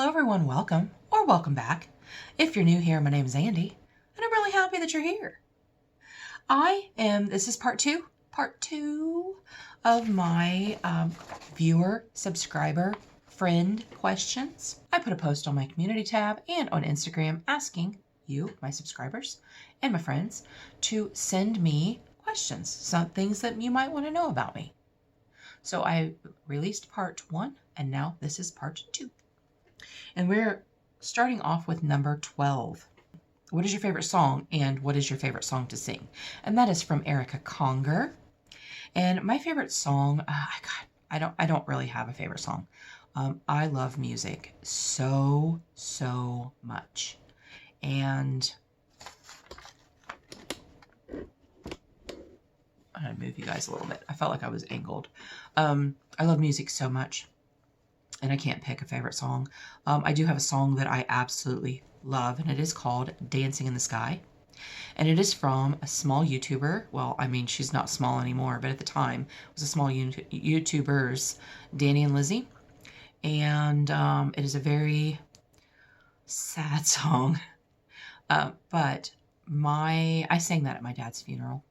Hello everyone, welcome or welcome back. If you're new here, my name is Andi, and I'm really happy that you're here. This is part two of my viewer, subscriber, friend questions. I put a post on my community tab and on Instagram asking you, my subscribers, and my friends to send me questions, some things that you might want to know about me. So I released part 1, and now this is part 2. And we're starting off with number 12. What is your favorite song, and what is your favorite song to sing? And that is from Erica Conger. And my favorite song, I don't really have a favorite song. I love music so much. And I'm going to move you guys a little bit. I felt like I was angled. I love music so much, and I can't pick a favorite song. I do have a song that I absolutely love, and it is called Dancing in the Sky. And it is from a small YouTuber. Well, I mean, she's not small anymore, but at the time, it was a small YouTubers, Danny and Lizzie. And it is a very sad song. But I sang that at my dad's funeral.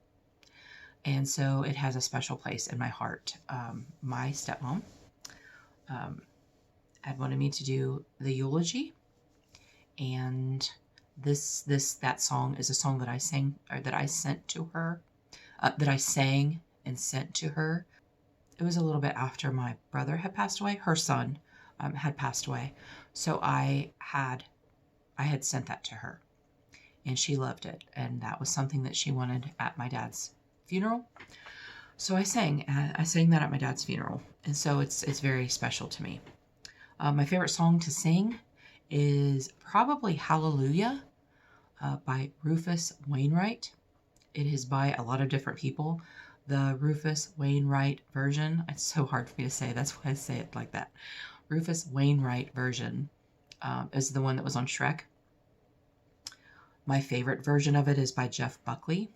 And so it has a special place in my heart. My stepmom had wanted me to do the eulogy, and that song is a song that I sang, or that I sent to her, that I sang and sent to her. It was a little bit after my brother had passed away. Her son had passed away, so I had sent that to her, and she loved it, and that was something that she wanted at my dad's funeral. So I sang that at my dad's funeral, and so it's very special to me. My favorite song to sing is probably Hallelujah by Rufus Wainwright. It is by a lot of different people. The Rufus Wainwright version, it's so hard for me to say, that's why I say it like that. Rufus Wainwright version is the one that was on Shrek. My favorite version of it is by Jeff Buckley.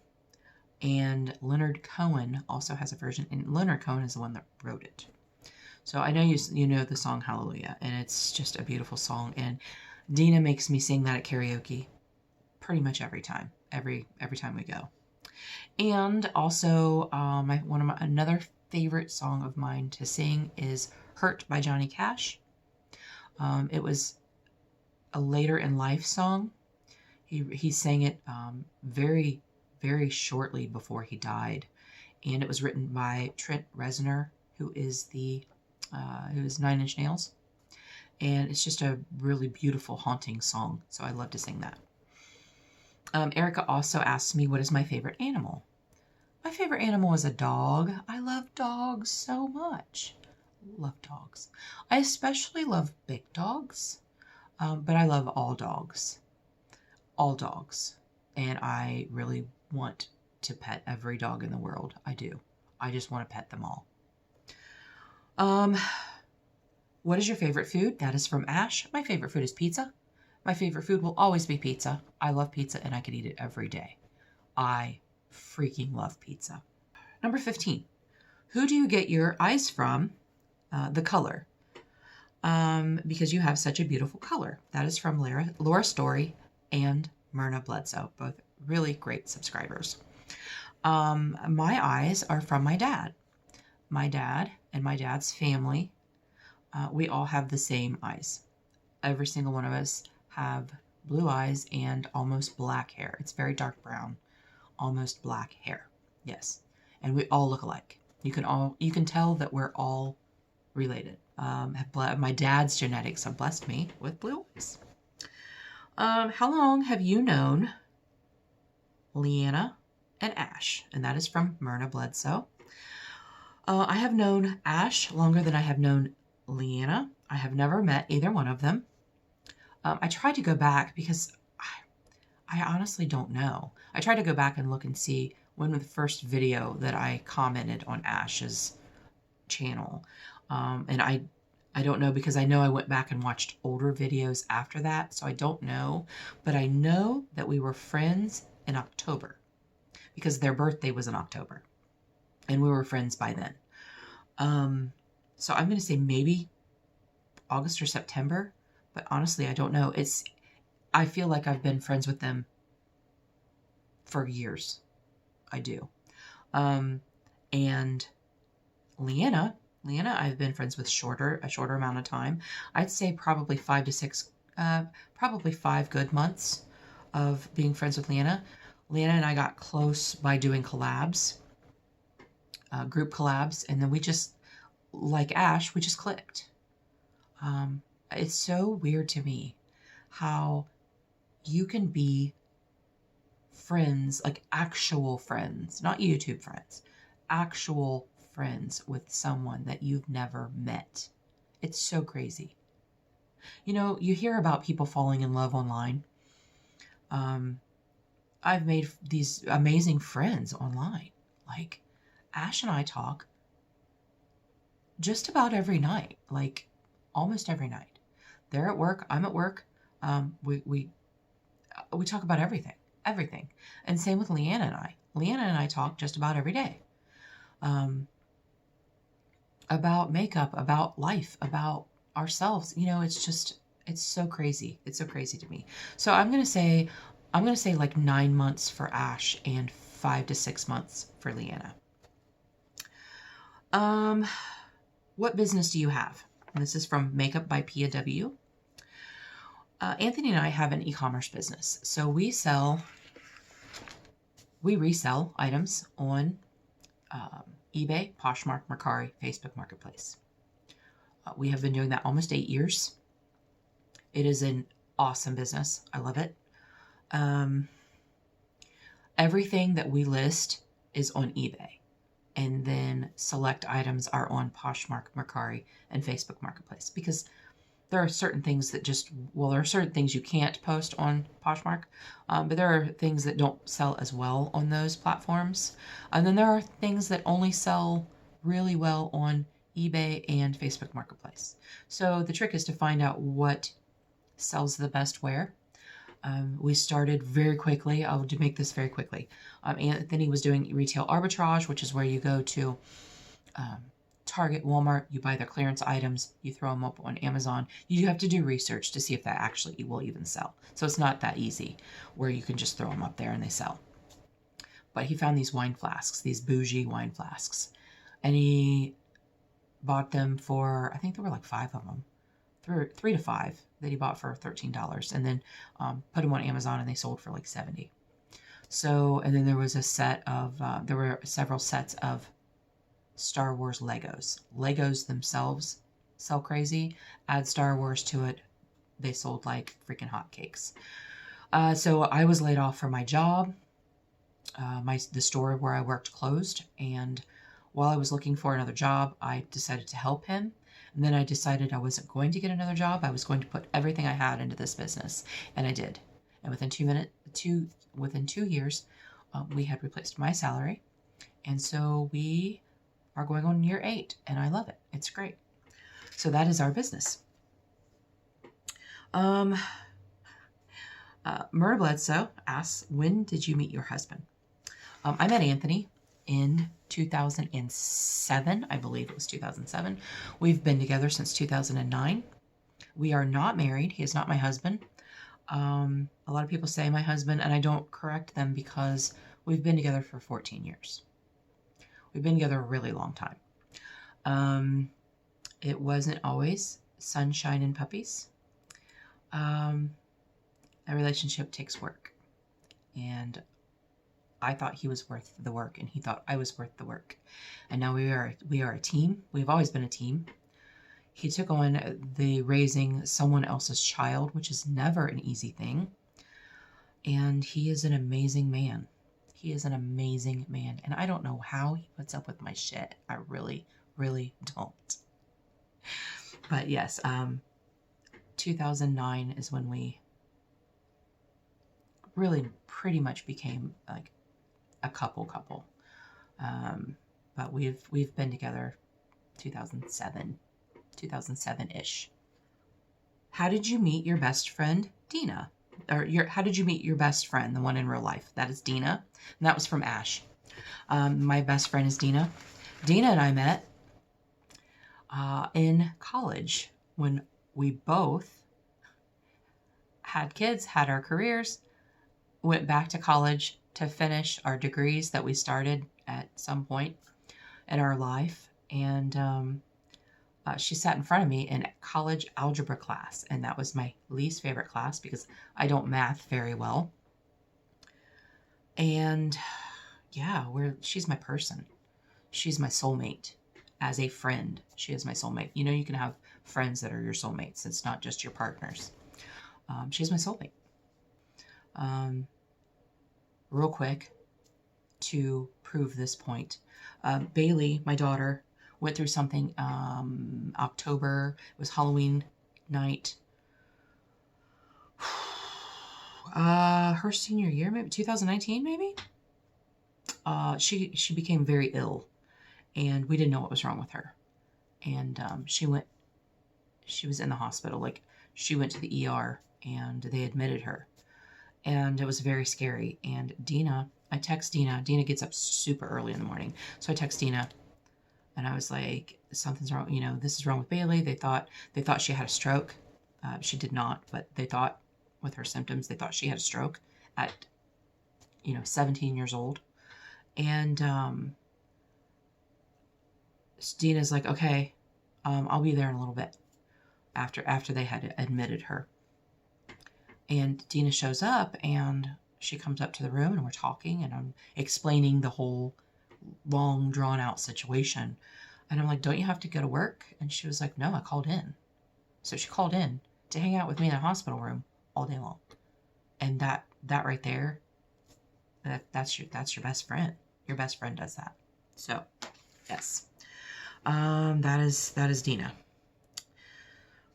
And Leonard Cohen also has a version, and Leonard Cohen is the one that wrote it. So I know you know the song Hallelujah, and it's just a beautiful song. And Dina makes me sing that at karaoke pretty much every time we go. And also, another favorite song of mine to sing is "Hurt" by Johnny Cash. It was a later in life song. He sang it very shortly before he died, and it was written by Trent Reznor, who is Nine Inch Nails, and it's just a really beautiful, haunting song, so I love to sing that. Erica also asked me, what is my favorite animal? My favorite animal is a dog. I love dogs so much. Love dogs. I especially love big dogs, but I love all dogs. All dogs. And I really want to pet every dog in the world. I do. I just want to pet them all. What is your favorite food? That is from Ash. My favorite food is pizza. My favorite food will always be pizza. I love pizza, and I could eat it every day. I freaking love pizza. Number 15. Who do you get your eyes from? The color. Because you have such a beautiful color. That is from Laura Story and Myrna Bledsoe, both really great subscribers. My eyes are from my dad. My dad and my dad's family, we all have the same eyes. Every single one of us have blue eyes and almost black hair. It's very dark brown, almost black hair. Yes, and we all look alike. You can tell that we're all related. My dad's genetics have blessed me with blue eyes. How long have you known Leanna and Ash? And that is from Myrna Bledsoe. I have known Ash longer than I have known Leanna. I have never met either one of them. I tried to go back because I honestly don't know. I tried to go back and look and see when the first video that I commented on Ash's channel. And I don't know, because I know I went back and watched older videos after that, so I don't know. But I know that we were friends in October because their birthday was in October, and we were friends by then. So I'm going to say maybe August or September, But honestly, I don't know. I feel like I've been friends with them for years. I do. Um, and Leanna, I've been friends with a shorter amount of time. I'd say probably 5 to 6, probably 5 good months of being friends with Leanna. Leanna and I got close by doing collabs, group collabs, and then we just, like Ash, we just clicked. It's so weird to me how you can be friends, like actual friends, not YouTube friends, actual friends with someone that you've never met. It's so crazy. You hear about people falling in love online. I've made these amazing friends online. Like, Ash and I talk just about every night, like almost every night. They're at work, I'm at work. We talk about everything. And same with Leanna and I. Leanna and I talk just about every day. About makeup, about life, about ourselves. It's so crazy. It's so crazy to me. So I'm gonna say like 9 months for Ash and 5 to 6 months for Leanna. What business do you have? And this is from Makeup by Pia W. Anthony and I have an e-commerce business. So we resell items on eBay, Poshmark, Mercari, Facebook Marketplace. We have been doing that almost 8 years. It is an awesome business. I love it. Everything that we list is on eBay. And then select items are on Poshmark, Mercari, and Facebook Marketplace. Because there are certain things that there are certain things you can't post on Poshmark, but there are things that don't sell as well on those platforms. And then there are things that only sell really well on eBay and Facebook Marketplace. So the trick is to find out what sells the best where. We started very quickly. I'll make this very quickly. Anthony was doing retail arbitrage, which is where you go to Target, Walmart, you buy their clearance items, you throw them up on Amazon. You have to do research to see if that actually will even sell. So it's not that easy where you can just throw them up there and they sell. But he found these wine flasks, these bougie wine flasks, and he bought them for, I think there were like 5 of them, 3 to 5 that he bought for $13, and then put them on Amazon and they sold for like $70. So, and then there was there were several sets of Star Wars Legos. Legos themselves sell crazy. Add Star Wars to it, they sold like freaking hotcakes. So I was laid off from my job. The store where I worked closed, and while I was looking for another job, I decided to help him. And then I decided I wasn't going to get another job. I was going to put everything I had into this business, and I did. And within 2 years, we had replaced my salary, and so we are going on year 8, and I love it. It's great. So that is our business. Myrna Bledsoe asks, when did you meet your husband? I met Anthony in 2007. I believe it was 2007. We've been together since 2009. We are not married. He is not my husband. A lot of people say my husband, and I don't correct them because we've been together for 14 years. We've been together a really long time. It wasn't always sunshine and puppies. A relationship takes work. And I thought he was worth the work, and he thought I was worth the work. And now we are a team. We've always been a team. He took on the raising someone else's child, which is never an easy thing. And he is an amazing man. He is an amazing man. And I don't know how he puts up with my shit. I really, really don't. But yes, 2009 is when we really pretty much became like a couple. But we've been together 2007-ish. How did you meet your best friend, Dina? How did you meet your best friend, the one in real life? That is Dina. And that was from Ash. My best friend is Dina. Dina and I met in college when we both had kids, had our careers, went back to college to finish our degrees that we started at some point in our life. And she sat in front of me in college algebra class, and that was my least favorite class because I don't math very well. And yeah, she's my person. She's my soulmate. As a friend, she is my soulmate. You know, you can have friends that are your soulmates. It's not just your partners. She's my soulmate. Real quick, to prove this point, Bailey, my daughter, went through something October. It was Halloween night. Her senior year, maybe 2019, maybe. She became very ill, and we didn't know what was wrong with her. And she was in the hospital. Like, she went to the ER, and they admitted her, and it was very scary. And I text Dina. Dina gets up super early in the morning, so I text Dina, and I was like, something's wrong. You know, this is wrong with Bailey. They thought she had a stroke. She did not, but they thought, with her symptoms, they thought she had a stroke at 17 years old. And Dina's like, okay, I'll be there in a little bit, after they had admitted her. And Dina shows up, and she comes up to the room, and we're talking, and I'm explaining the whole long, drawn out situation. And I'm like, don't you have to go to work? And she was like, no, I called in. So she called in to hang out with me in the hospital room all day long. And that right there, that's your best friend. Your best friend does that. So, yes. That is Dina.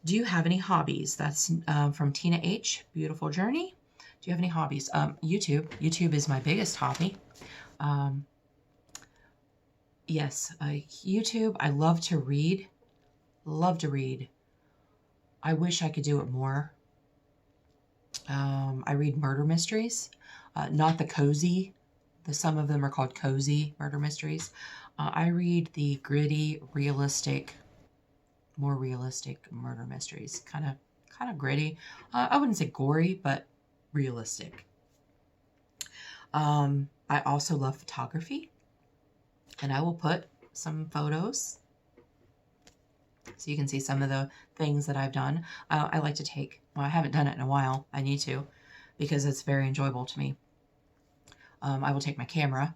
Do you have any hobbies? That's from Tina H. Beautiful Journey. Do you have any hobbies? YouTube. YouTube is my biggest hobby. Yes, YouTube. I love to read. Love to read. I wish I could do it more. I read murder mysteries, not the cozy. Some of them are called cozy murder mysteries. I read the gritty, more realistic murder mysteries. Kind of gritty. I wouldn't say gory, but realistic. I also love photography, and I will put some photos so you can see some of the things that I've done. I like to take, well, I haven't done it in a while. I need to, because it's very enjoyable to me. I will take my camera.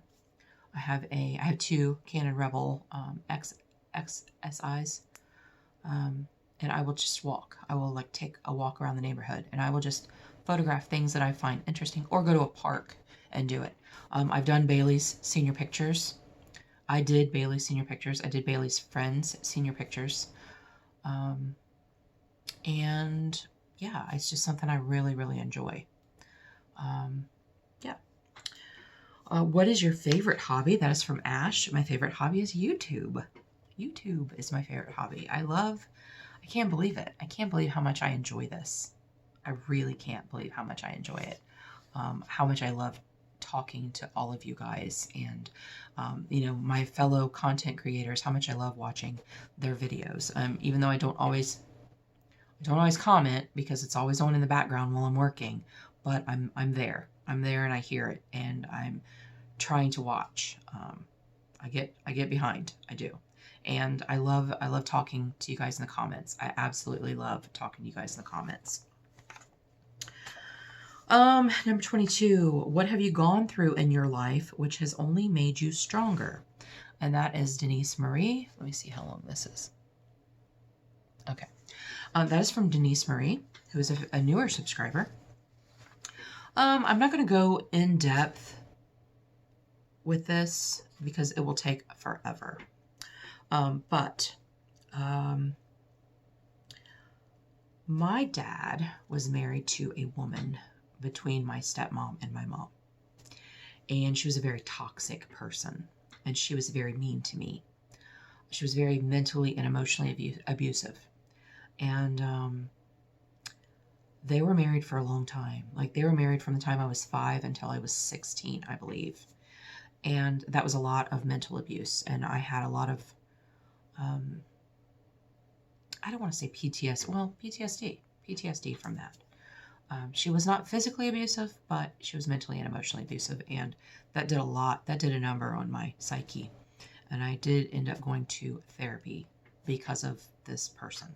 I have two Canon Rebel XSIs, and I will just walk. I will take a walk around the neighborhood, and I will just photograph things that I find interesting, or go to a park and do it. I've done Bailey's senior pictures. I did Bailey's senior pictures. I did Bailey's friends' senior pictures. And yeah, it's just something I really, really enjoy. Yeah. What is your favorite hobby? That is from Ash. My favorite hobby is YouTube. YouTube is my favorite hobby. I can't believe it. I can't believe how much I enjoy this. I really can't believe how much I enjoy it. How much I love talking to all of you guys, and my fellow content creators, how much I love watching their videos. Even though I don't always comment, because it's always on in the background while I'm working, but I'm there and I hear it, and I'm trying to watch. I get behind. I do. And I love talking to you guys in the comments. I absolutely love talking to you guys in the comments. Number 22, what have you gone through in your life which has only made you stronger? And that is Denise Marie. Let me see how long this is. Okay. That is from Denise Marie, who is a newer subscriber. I'm not going to go in depth with this because it will take forever. But my dad was married to a woman between my stepmom and my mom. And she was a very toxic person. And she was very mean to me. She was very mentally and emotionally abusive. And they were married for a long time. They were married from the time I was 5 until I was 16, I believe. And that was a lot of mental abuse. And I had a lot of, I don't want to say PTSD. Well, PTSD from that. She was not physically abusive, but she was mentally and emotionally abusive, and that did a lot. That did a number on my psyche, and I did end up going to therapy because of this person.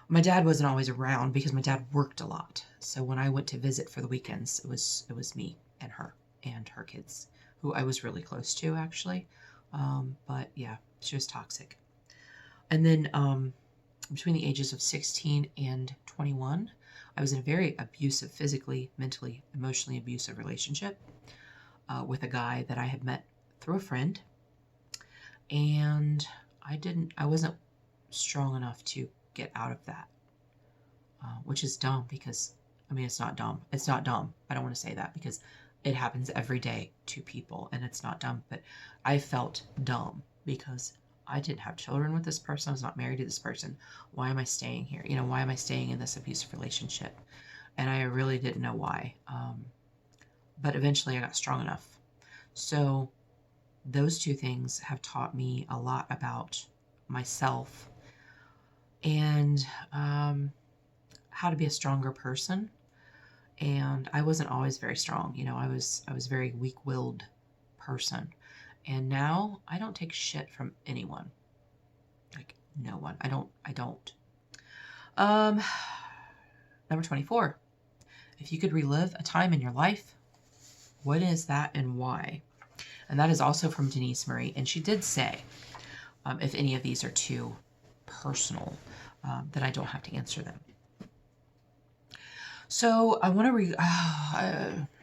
My dad wasn't always around because my dad worked a lot. So when I went to visit for the weekends, it was me and her kids, who I was really close to actually. But yeah, she was toxic. And then between the ages of 16 and 21, I was in a very abusive, physically, mentally, emotionally abusive relationship with a guy that I had met through a friend. And I wasn't strong enough to get out of that, which is dumb because, I mean, it's not dumb. It's not dumb. I don't want to say that because it happens every day to people and it's not dumb, but I felt dumb because I didn't have children with this person. I was not married to this person. Why am I staying here? Why am I staying in this abusive relationship? And I really didn't know why. But eventually I got strong enough. So those two things have taught me a lot about myself and how to be a stronger person. And I wasn't always very strong. I was a very weak-willed person. And now I don't take shit from anyone. Like no one. I don't. Number 24. If you could relive a time in your life, what is that and why? And that is also from Denise Marie. And she did say, if any of these are too personal, that I don't have to answer them. So I want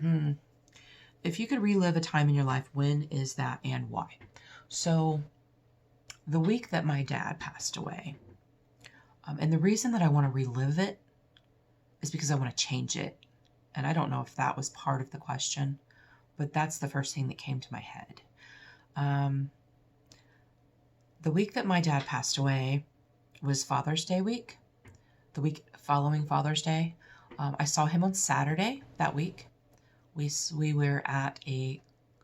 to if you could relive a time in your life, when is that and why? So the week that my dad passed away, and the reason that I want to relive it is because I want to change it. And I don't know if that was part of the question, but that's the first thing that came to my head. The week that my dad passed away was Father's Day week, the week following Father's Day. I saw him on Saturday that week. We were at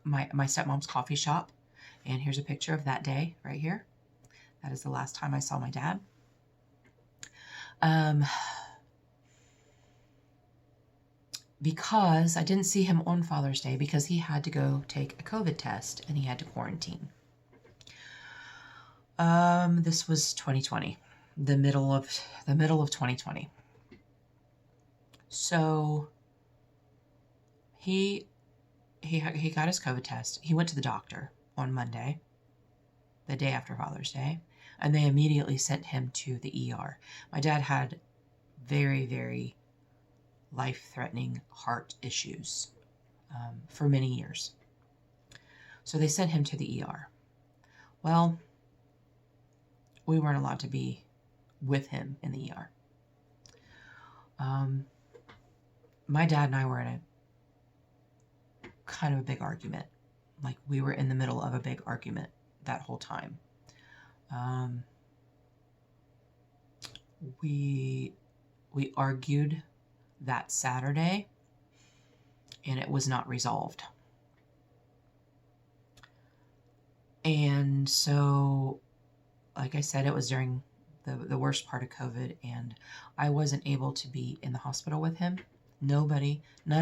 my stepmom's coffee shop, and here's a picture of that day right here. That is the last time I saw my dad. Because I didn't see him on Father's Day because he had to go take a COVID test and he had to quarantine. This was 2020, the middle of 2020. So he got his COVID test. He went to the doctor on Monday, the day after Father's Day, and they immediately sent him to the ER. My dad had very, very life-threatening heart issues for many years. So they sent him to the ER. Well, we weren't allowed to be with him in the ER. My dad and I were in a kind of a big argument. Like we were in the middle of a big argument that whole time. We argued that Saturday, and it was not resolved. And so, like I said, it was during the worst part of COVID, and I wasn't able to be in the hospital with him. None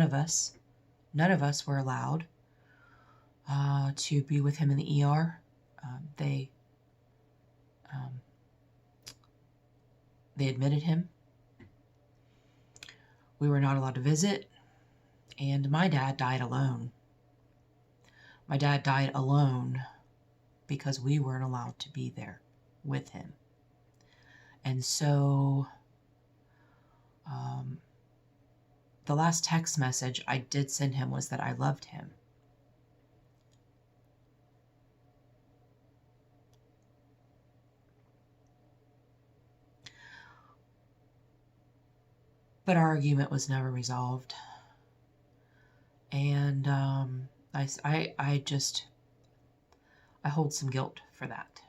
of us were allowed to be with him in the ER. They admitted him. We were not allowed to visit, and my dad died alone. My dad died alone because we weren't allowed to be there with him. And so the last text message I did send him was that I loved him. But our argument was never resolved. And I hold some guilt for that.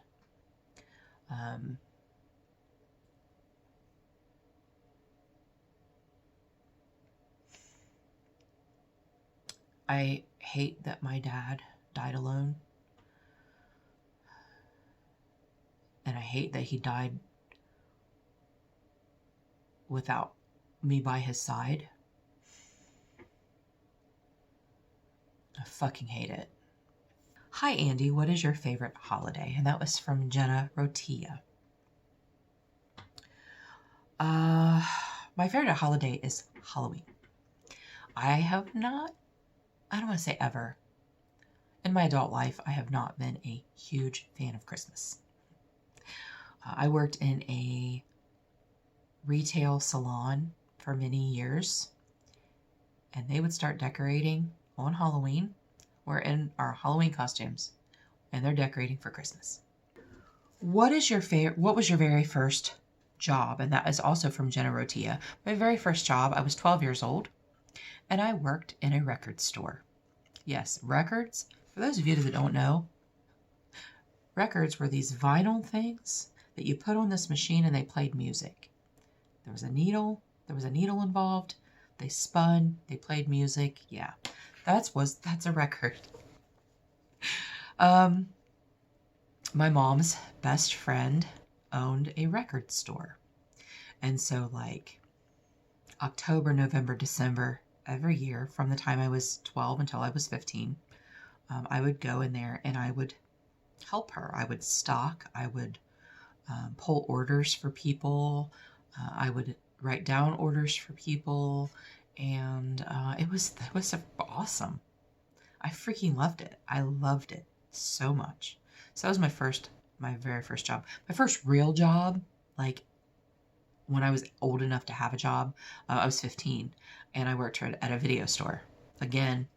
I hate that my dad died alone. And I hate that he died without me by his side. I fucking hate it. Hi, Andy. What is your favorite holiday? And that was from Jenna Rotilla. My favorite holiday is Halloween. I don't want to say ever. In my adult life, I have not been a huge fan of Christmas. I worked in a retail salon for many years, and they would start decorating on Halloween. We're in our Halloween costumes, and they're decorating for Christmas. What was your very first job? And that is also from Jenna Rotilla. My very first job, I was 12 years old, and I worked in a record store. Yes, records. For those of you that don't know, records were these vinyl things that you put on this machine and they played music. There was a needle involved. They spun, they played music. Yeah, that's a record. My mom's best friend owned a record store. And so like October, November, December, every year from the time I was 12 until I was 15, I would go in there and I would help her. I would stock, I would pull orders for people. I would write down orders for people. And it was awesome. I freaking loved it. I loved it so much. So that was my very first job. My first real job, like when I was old enough to have a job, I was 15 and I worked at a video store. Again,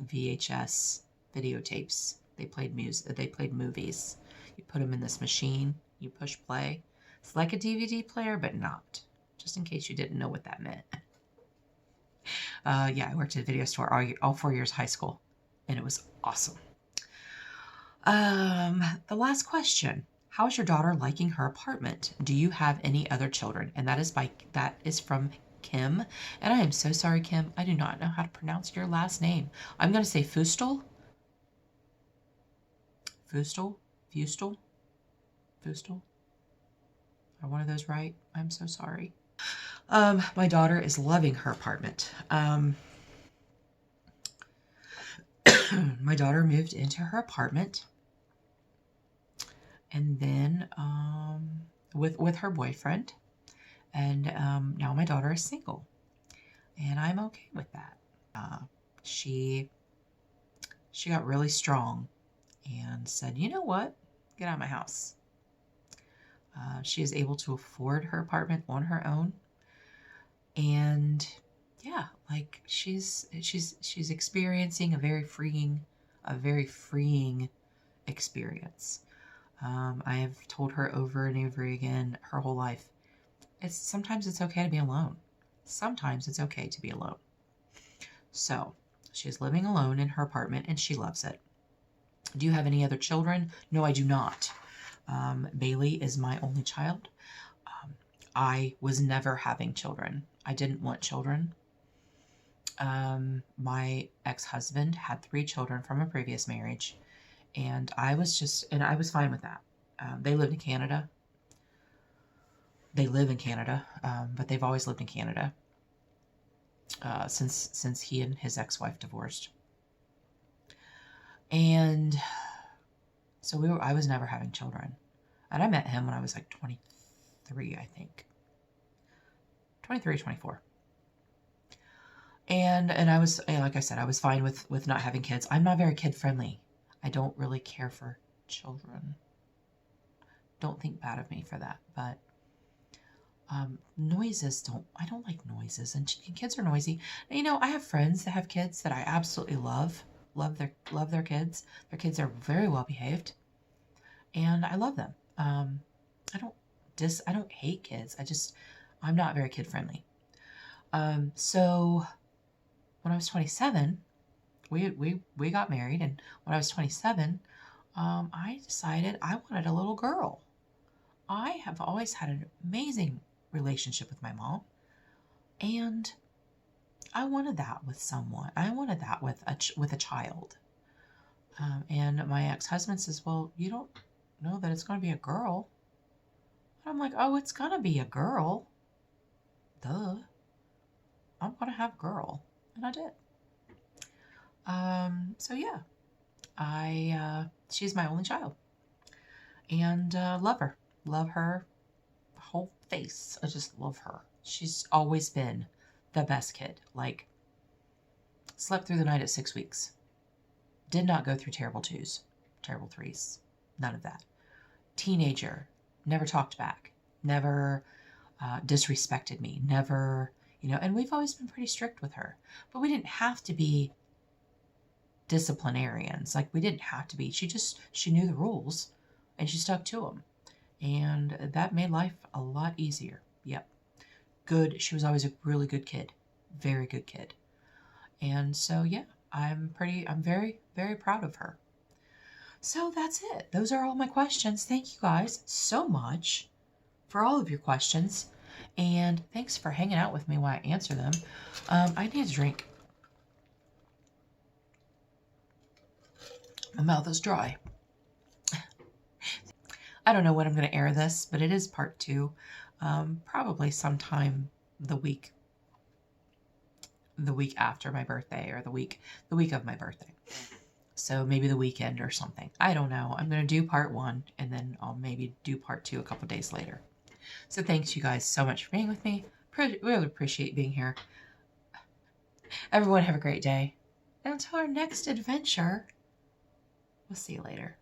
VHS videotapes. They played music. They played movies. You put them in this machine. You push play. It's like a DVD player, but not. Just in case you didn't know what that meant. Yeah, I worked at a video store all 4 years of high school, and it was awesome. The last question. How is your daughter liking her apartment? Do you have any other children? And that is from Kim. And I am so sorry, Kim. I do not know how to pronounce your last name. I'm going to say Fustel. Fustel? Are one of those right? I'm so sorry. My daughter is loving her apartment. My daughter moved into her apartment, and then with her boyfriend, and now my daughter is single, and I'm okay with that. She got really strong and said, you know what? Get out of my house. She is able to afford her apartment on her own. And yeah, like she's experiencing a very freeing experience. I have told her over and over again her whole life, sometimes it's okay to be alone. Sometimes it's okay to be alone. So she's living alone in her apartment and she loves it. Do you have any other children? No, I do not. Bailey is my only child. I was never having children. I didn't want children. My ex-husband had 3 children from a previous marriage, and I was fine with that. They lived in Canada. They live in Canada, but they've always lived in Canada since he and his ex-wife divorced. And so I was never having children. And I met him when I was like 23, I think. 23, 24. And I was, like I said, I was fine with not having kids. I'm not very kid friendly. I don't really care for children. Don't think bad of me for that. But noises I don't like noises, and kids are noisy. And, I have friends that have kids that I absolutely love their kids. Their kids are very well behaved, and I love them. I don't hate kids. I'm not very kid friendly. So when I was 27, we got married, and when I was 27, I decided I wanted a little girl. I have always had an amazing relationship with my mom, and I wanted that with someone. I wanted that with a child. And my ex-husband says, well, you don't know that it's going to be a girl. And I'm like, oh, it's going to be a girl. duh, I'm gonna have a girl. And I did. So yeah, she's my only child. And love her. Love her whole face. I just love her. She's always been the best kid. Like, slept through the night at 6 weeks. Did not go through terrible twos, terrible threes. None of that. Teenager. Never talked back. Never disrespected me. Never, and we've always been pretty strict with her. But we didn't have to be disciplinarians. Like, we didn't have to be. She knew the rules and she stuck to them. And that made life a lot easier. Yep. Good. She was always a really good kid. Very good kid. And so, yeah, I'm very, very proud of her. So that's it. Those are all my questions. Thank you guys so much for all of your questions. And thanks for hanging out with me while I answer them. I need a drink. My mouth is dry. I don't know when I'm going to air this, but it is part 2. Probably sometime the week after my birthday, or the week of my birthday. So maybe the weekend or something. I don't know. I'm going to do part 1 and then I'll maybe do part 2 a couple days later. So thanks you guys so much for being with me. Really appreciate being here. Everyone have a great day. And until our next adventure, we'll see you later.